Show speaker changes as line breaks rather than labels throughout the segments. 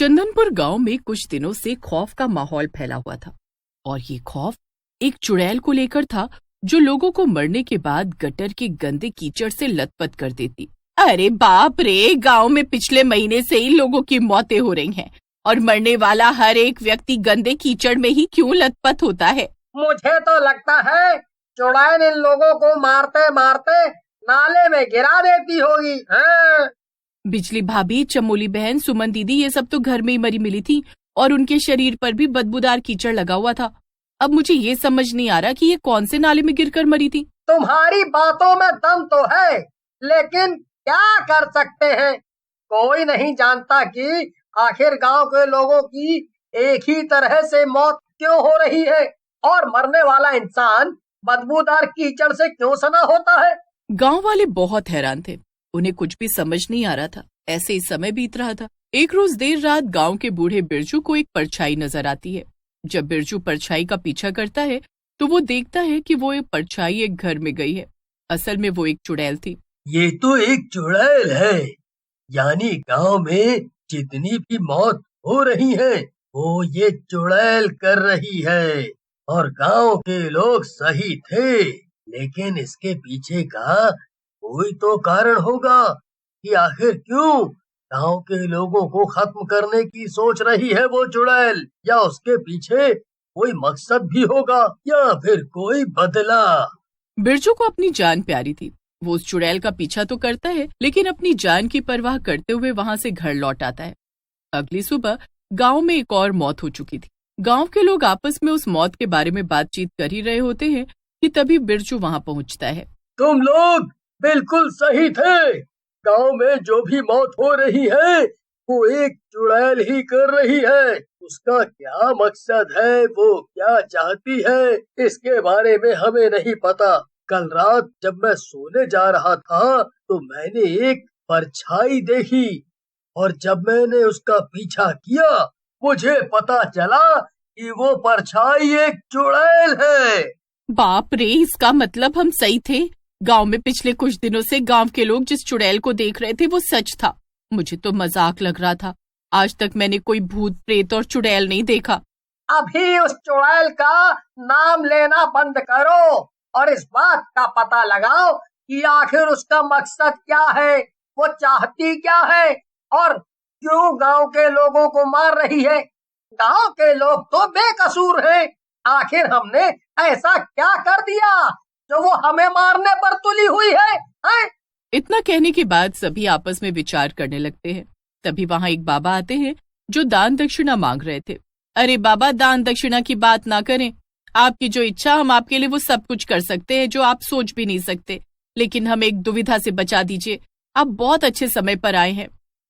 चंदनपुर गांव में कुछ दिनों से खौफ का माहौल फैला हुआ था और ये खौफ एक चुड़ैल को लेकर था जो लोगों को मरने के बाद गटर के गंदे कीचड़ से लथपथ कर देती। अरे बाप रे, गांव में पिछले महीने से ही लोगों की मौतें हो रही हैं और मरने वाला हर एक व्यक्ति गंदे कीचड़ में ही क्यों लथपथ होता है।
मुझे तो लगता है चुड़ैल इन लोगों को मारते मारते नाले में गिरा देती होगी। हाँ।
बिजली भाभी, चमोली बहन, सुमन दीदी ये सब तो घर में ही मरी मिली थी और उनके शरीर पर भी बदबूदार कीचड़ लगा हुआ था। अब मुझे ये समझ नहीं आ रहा कि ये कौन से नाले में गिरकर मरी थी।
तुम्हारी बातों में दम तो है, लेकिन क्या कर सकते हैं। कोई नहीं जानता कि आखिर गांव के लोगों की एक ही तरह से मौत क्यों हो रही है और मरने वाला इंसान बदबूदार कीचड़ से क्यों सना होता है।
गांव वाले बहुत हैरान थे, उन्हें कुछ भी समझ नहीं आ रहा था। ऐसे ही समय बीत रहा था। एक रोज देर रात गांव के बूढ़े बिरजू को एक परछाई नजर आती है। जब बिरजू परछाई का पीछा करता है तो वो देखता है कि वो एक परछाई एक घर में गई है। असल में वो एक चुड़ैल थी।
ये तो एक चुड़ैल है, यानी गांव में जितनी भी मौत हो रही है वो ये चुड़ैल कर रही है। और गांव के लोग सही थे, लेकिन इसके पीछे का कोई तो कारण होगा कि आखिर क्यों गांव के लोगों को खत्म करने की सोच रही है वो चुड़ैल। या उसके पीछे कोई मकसद भी होगा या फिर कोई बदला।
बिरजू को अपनी जान प्यारी थी। वो उस चुड़ैल का पीछा तो करता है, लेकिन अपनी जान की परवाह करते हुए वहां से घर लौट आता है। अगली सुबह गांव में एक और मौत हो चुकी थी। गांव के लोग आपस में उस मौत के बारे में बातचीत कर ही रहे होते हैं कि तभी बिरजू वहां पहुंचता है।
तुम लोग बिल्कुल सही थे, गांव में जो भी मौत हो रही है वो एक चुड़ैल ही कर रही है। उसका क्या मकसद है, वो क्या चाहती है, इसके बारे में हमें नहीं पता। कल रात जब मैं सोने जा रहा था तो मैंने एक परछाई देखी और जब मैंने उसका पीछा किया मुझे पता चला कि वो परछाई एक चुड़ैल है।
बाप रे, इसका मतलब हम सही थे। गांव में पिछले कुछ दिनों से गांव के लोग जिस चुड़ैल को देख रहे थे वो सच था। मुझे तो मजाक लग रहा था। आज तक मैंने कोई भूत प्रेत और चुड़ैल नहीं देखा।
अभी उस चुड़ैल का नाम लेना बंद करो और इस बात का पता लगाओ कि आखिर उसका मकसद क्या है, वो चाहती क्या है और क्यों गांव के लोगों को मार रही है। गांव के लोग तो बेकसूर हैं। आखिर हमने ऐसा क्या कर दिया जो वो हमें मारने पर तुली हुई है?
इतना कहने के बाद सभी आपस में विचार करने लगते हैं। तभी वहाँ एक बाबा आते हैं जो दान दक्षिणा मांग रहे थे। अरे बाबा, दान दक्षिणा की बात ना करें। आपकी जो इच्छा, हम आपके लिए वो सब कुछ कर सकते हैं जो आप सोच भी नहीं सकते, लेकिन हम एक दुविधा से बचा दीजिए। आप बहुत अच्छे समय पर आए हैं।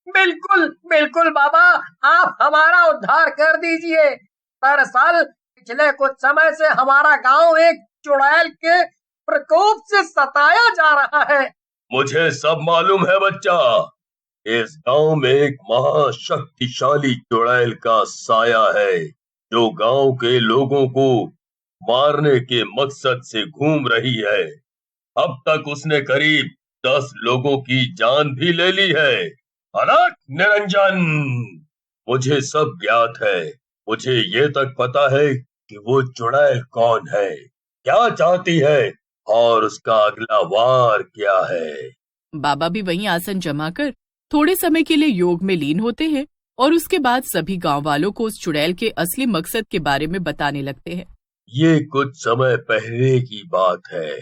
बिल्कुल बिल्कुल बाबा, आप हमारा उद्धार कर दीजिए। दरअसल पिछले कुछ समय से हमारा गांव एक चुड़ैल के प्रकोप से सताया जा रहा है।
मुझे सब मालूम है बच्चा, इस गांव में एक महाशक्तिशाली चुड़ैल का साया है जो गांव के लोगों को मारने के मकसद से घूम रही है। अब तक उसने करीब 10 लोगों की जान भी ले ली है। अलग निरंजन, मुझे सब ज्ञात है। मुझे ये तक पता है कि वो चुड़ैल कौन है, क्या चाहती है और उसका अगला वार क्या है।
बाबा भी वहीं आसन जमा कर थोड़े समय के लिए योग में लीन होते हैं और उसके बाद सभी गांव वालों को उस चुड़ैल के असली मकसद के बारे में बताने लगते हैं।
ये कुछ समय पहले की बात है।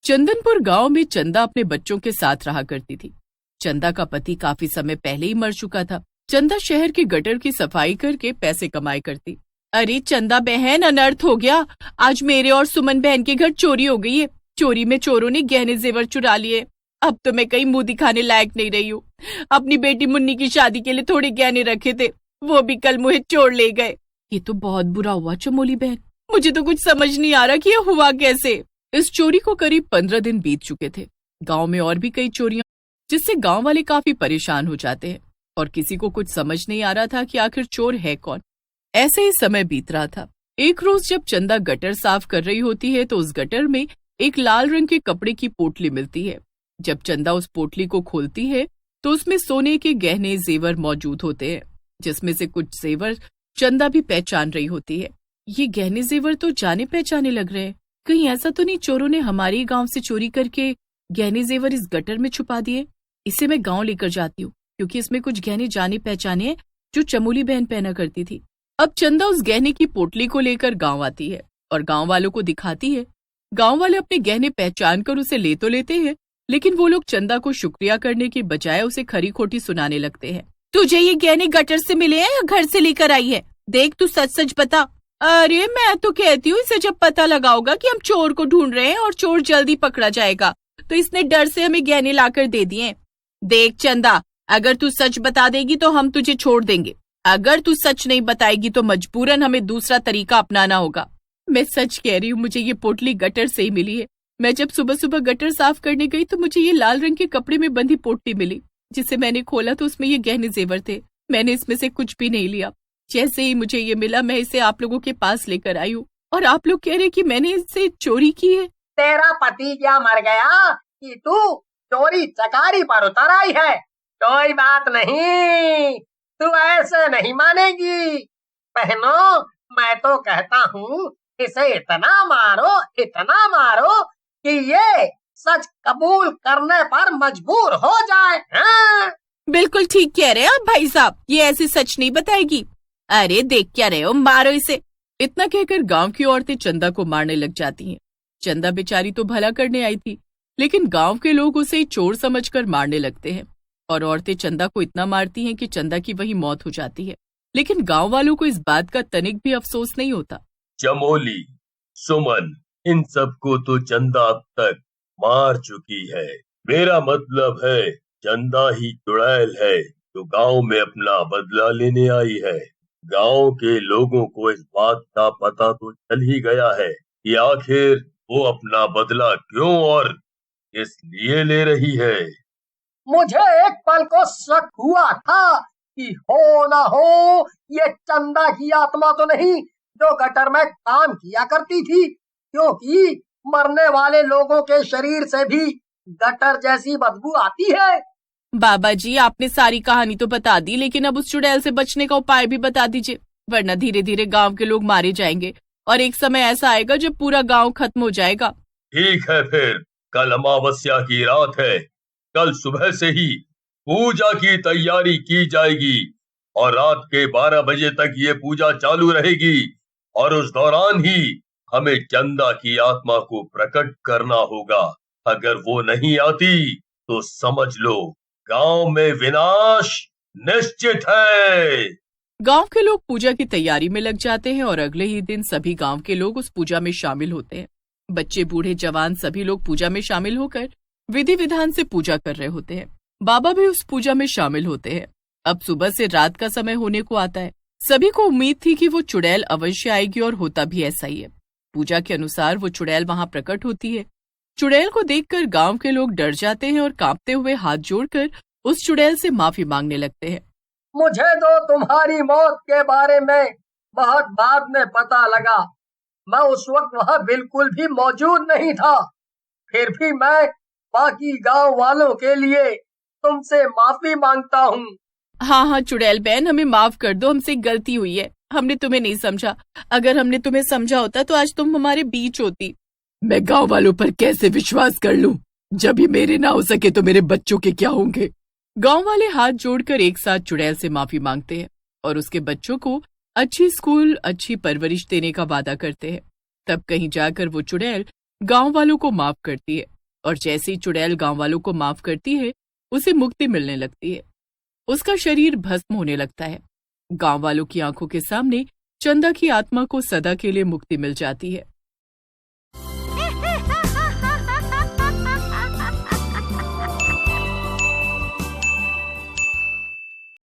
चंदनपुर गांव में चंदा अपने बच्चों के साथ रहा करती थी। चंदा का पति काफी समय पहले ही मर चुका था। चंदा शहर के गटर की सफाई करके पैसे कमाई करती। अरे चंदा बहन, अनर्थ हो गया। आज मेरे और सुमन बहन के घर चोरी हो गई है। चोरी में चोरों ने गहने जेवर चुरा लिए। अब तो मैं कहीं मुंह दिखाने लायक नहीं रही हूँ। अपनी बेटी मुन्नी की शादी के लिए थोड़े गहने रखे थे, वो भी कल मुझे चोर ले गए। ये तो बहुत बुरा हुआ चमोली बहन। मुझे तो कुछ समझ नहीं आ रहा कि ये हुआ कैसे। इस चोरी को करीब 15 दिन बीत चुके थे। गांव में और भी कई चोरियां, जिससे गांव वाले काफी परेशान हो जाते हैं और किसी को कुछ समझ नहीं आ रहा था कि आखिर चोर है कौन। ऐसे ही समय बीत रहा था। एक रोज जब चंदा गटर साफ कर रही होती है तो उस गटर में एक लाल रंग के कपड़े की पोटली मिलती है। जब चंदा उस पोटली को खोलती है तो उसमें सोने के गहने जेवर मौजूद होते हैं। जिसमें से कुछ जेवर चंदा भी पहचान रही होती है। ये गहने जेवर तो जाने पहचाने लग रहे हैं। कहीं ऐसा तो नहीं चोरों ने हमारे गांव से चोरी करके गहने जेवर इस गटर में छुपा दिए? इसे मैं गांव लेकर जाती हूँ, क्योंकि इसमें कुछ गहने जाने पहचाने हैं जो चमोली बहन पहना करती थी। अब चंदा उस गहने की पोटली को लेकर गांव आती है और गांव वालों को दिखाती है। गांव वाले अपने गहने पहचान कर उसे ले तो लेते हैं, लेकिन वो लोग चंदा को शुक्रिया करने की बजाय उसे खरी खोटी सुनाने लगते हैं। तुझे ये गहने गटर से मिले हैं या घर से लेकर आई है? देख, तू सच सच बता। अरे मैं तो कहती हूँ इसे जब पता लगा होगा कि हम चोर को ढूंढ रहे हैं और चोर जल्दी पकड़ा जाएगा, तो इसने डर से हमें गहने लाकर दे दिए। देख चंदा, अगर तू सच बता देगी तो हम तुझे छोड़ देंगे, अगर तू सच नहीं बताएगी तो मजबूरन हमें दूसरा तरीका अपनाना होगा। मैं सच कह रही हूँ, मुझे ये पोटली गटर से ही मिली है। मैं जब सुबह सुबह गटर साफ करने गई तो मुझे ये लाल रंग के कपड़े में बंधी पोटली मिली, जिसे मैंने खोला तो उसमें ये गहने जेवर थे। मैंने इसमें से कुछ भी नहीं लिया। जैसे ही मुझे ये मिला मैं इसे आप लोगों के पास लेकर आई हूँ, और आप लोग कह रहे कि मैंने इससे चोरी की है।
तेरा पति क्या मर गया कि तू चोरी चकारी पर उतर आई है? कोई बात नहीं, तू ऐसे नहीं मानेगी। बहनों, मैं तो कहता हूँ इसे इतना मारो कि ये सच कबूल करने पर मजबूर हो जाए। हाँ?
बिल्कुल ठीक कह रहे हैं आप भाई साहब, ये ऐसे सच नहीं बताएगी। अरे देख क्या रहे हो, मारो इसे। इतना कहकर गांव की औरतें चंदा को मारने लग जाती हैं। चंदा बेचारी तो भला करने आई थी, लेकिन गांव के लोग उसे चोर समझकर मारने लगते हैं और औरतें चंदा को इतना मारती हैं कि चंदा की वही मौत हो जाती है। लेकिन गांव वालों को इस बात का तनिक भी अफसोस नहीं होता।
चमोली, सुमन, इन सबको तो चंदा अब तक मार चुकी है। मेरा मतलब है चंदा ही चुड़ैल है जो गांव में अपना बदला लेने आई है। गांव के लोगों को इस बात का पता तो चल ही गया है कि आखिर वो अपना बदला क्यों और किस लिए ले रही है।
मुझे एक पल को शक हुआ था कि हो ना हो ये चंदा की आत्मा तो नहीं जो गटर में काम किया करती थी, क्योंकि मरने वाले लोगों के शरीर से भी गटर जैसी बदबू आती है।
बाबा जी, आपने सारी कहानी तो बता दी, लेकिन अब उस चुड़ैल से बचने का उपाय भी बता दीजिए, वरना धीरे धीरे गांव के लोग मारे जाएंगे और एक समय ऐसा आएगा जब पूरा गांव खत्म हो जाएगा।
ठीक है, फिर कल अमावस्या की रात है। कल सुबह से ही पूजा की तैयारी की जाएगी और रात के 12 बजे तक ये पूजा चालू रहेगी, और उस दौरान ही हमें चंदा की आत्मा को प्रकट करना होगा। अगर वो नहीं आती तो समझ लो गांव में विनाश निश्चित है।
गांव के लोग पूजा की तैयारी में लग जाते हैं और अगले ही दिन सभी गांव के लोग उस पूजा में शामिल होते हैं। बच्चे, बूढ़े, जवान सभी लोग पूजा में शामिल होकर विधि विधान से पूजा कर रहे होते हैं। बाबा भी उस पूजा में शामिल होते हैं। अब सुबह से रात का समय होने को आता है। सभी को उम्मीद थी कि वो चुड़ैल अवश्य आएगी और होता भी ऐसा ही है। पूजा के अनुसार वो चुड़ैल वहां प्रकट होती है। चुड़ैल को देखकर गांव के लोग डर जाते हैं और कांपते हुए हाथ जोड़कर उस चुड़ैल से माफी मांगने लगते हैं।
मुझे तो तुम्हारी मौत के बारे में बहुत बाद में पता लगा। मैं उस वक्त वहाँ बिल्कुल भी मौजूद नहीं था। फिर भी मैं बाकी गांव वालों के लिए तुमसे माफी मांगता हूँ।
हाँ चुड़ैल बहन, हमें माफ कर दो, हमसे गलती हुई है। हमने तुम्हें नहीं समझा। अगर हमने तुम्हें समझा होता तो आज तुम हमारे बीच होती। मैं गांव वालों पर कैसे विश्वास कर लूं? जब ये मेरे ना हो सके तो मेरे बच्चों के क्या होंगे? गांव वाले हाथ जोड़कर एक साथ चुड़ैल से माफी मांगते हैं और उसके बच्चों को अच्छी स्कूल, अच्छी परवरिश देने का वादा करते हैं। तब कहीं जाकर वो चुड़ैल गांव वालों को माफ करती है और जैसे ही चुड़ैल गांव वालों को माफ करती है, उसे मुक्ति मिलने लगती है। उसका शरीर भस्म होने लगता है। गांव वालों की आंखों के सामने चंदा की आत्मा को सदा के लिए मुक्ति मिल जाती है।